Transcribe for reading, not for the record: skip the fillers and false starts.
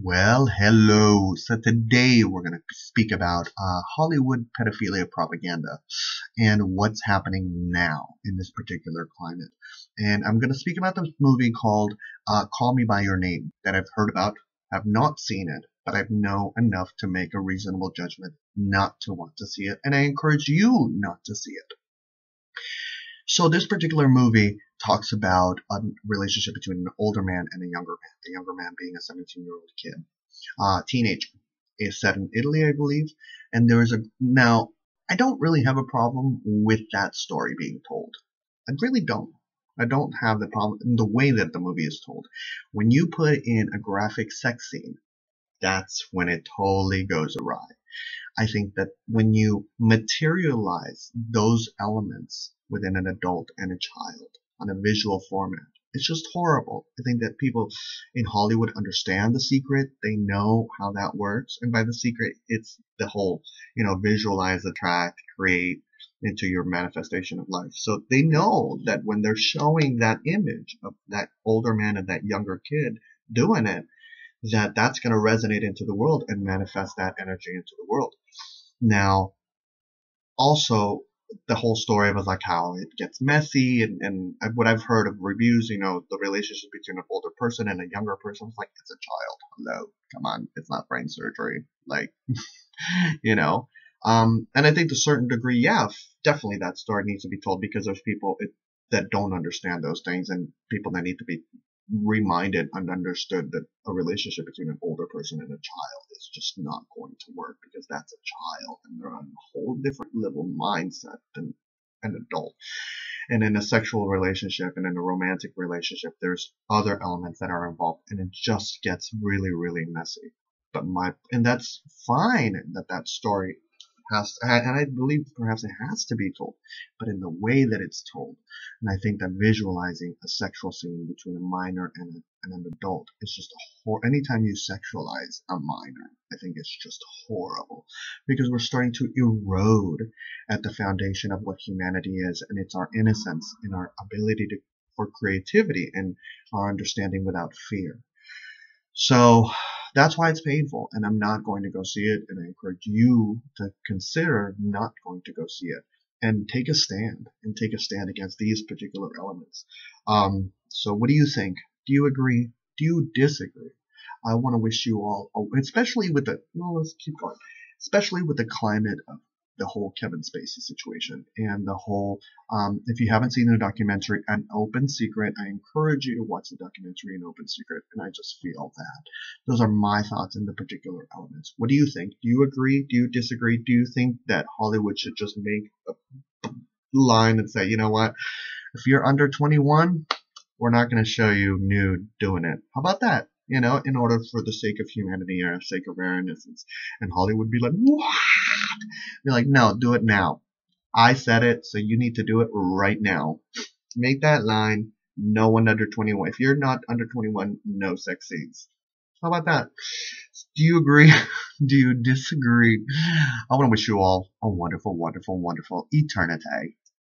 Well, hello. So today we're going to speak about Hollywood pedophilia propaganda and what's happening now in this particular climate. And I'm going to speak about this movie called Call Me by Your Name that I've heard about, have not seen it, but I know enough to make a reasonable judgment not to want to see it. And I encourage you not to see it. So this particular movie talks about a relationship between an older man and a younger man, the younger man being a 17-year-old kid, teenager. It's set in Italy, I believe, and now I don't really have a problem with that story being told. I really don't. I don't have the problem in the way that the movie is told. When you put in a graphic sex scene, that's when it totally goes awry. I think that when you materialize those elements within an adult and a child on a visual format, it's just horrible. I think that people in Hollywood understand the secret. They know how that works. And by the secret, it's the whole, visualize, attract, create into your manifestation of life. So they know that when they're showing that image of that older man and that younger kid doing it, that's going to resonate into the world and manifest that energy into the world. Now, also, the whole story was like how it gets messy and what I've heard of reviews, the relationship between an older person and a younger person was like, it's a child. Hello, come on, it's not brain surgery. Like, and I think to a certain degree, yeah, definitely that story needs to be told because there's people that don't understand those things and people that need to be reminded and understood that a relationship between an older person and a child is just not going to work because that's a child and they're on a whole different level mindset than an adult. And in a sexual relationship and in a romantic relationship, there's other elements that are involved and it just gets really, really messy. And that's fine that story and I believe perhaps it has to be told, but in the way that it's told. And I think that visualizing a sexual scene between a minor and an adult is just anytime you sexualize a minor, I think it's just horrible because we're starting to erode at the foundation of what humanity is, and it's our innocence and our ability for creativity and our understanding without fear. So that's why it's painful, and I'm not going to go see it, and I encourage you to consider not going to go see it and take a stand against these particular elements. So what do you think? Do you agree? Do you disagree? I want to wish you all, especially with let's keep going, especially with the climate of the whole Kevin Spacey situation and the whole, if you haven't seen the documentary An Open Secret, I encourage you to watch the documentary An Open Secret, and I just feel that those are my thoughts in the particular elements. What do you think? Do you agree? Do you disagree? Do you think that Hollywood should just make a line and say, you know what, if you're under 21, we're not going to show you nude doing it. How about that? In order for the sake of humanity or sake of our innocence. And Hollywood be like, what? Be like, no, do it now. I said it, so you need to do it right now. Make that line, no one under 21. If you're not under 21, no sex scenes. How about that? Do you agree? Do you disagree? I want to wish you all a wonderful, wonderful, wonderful eternity.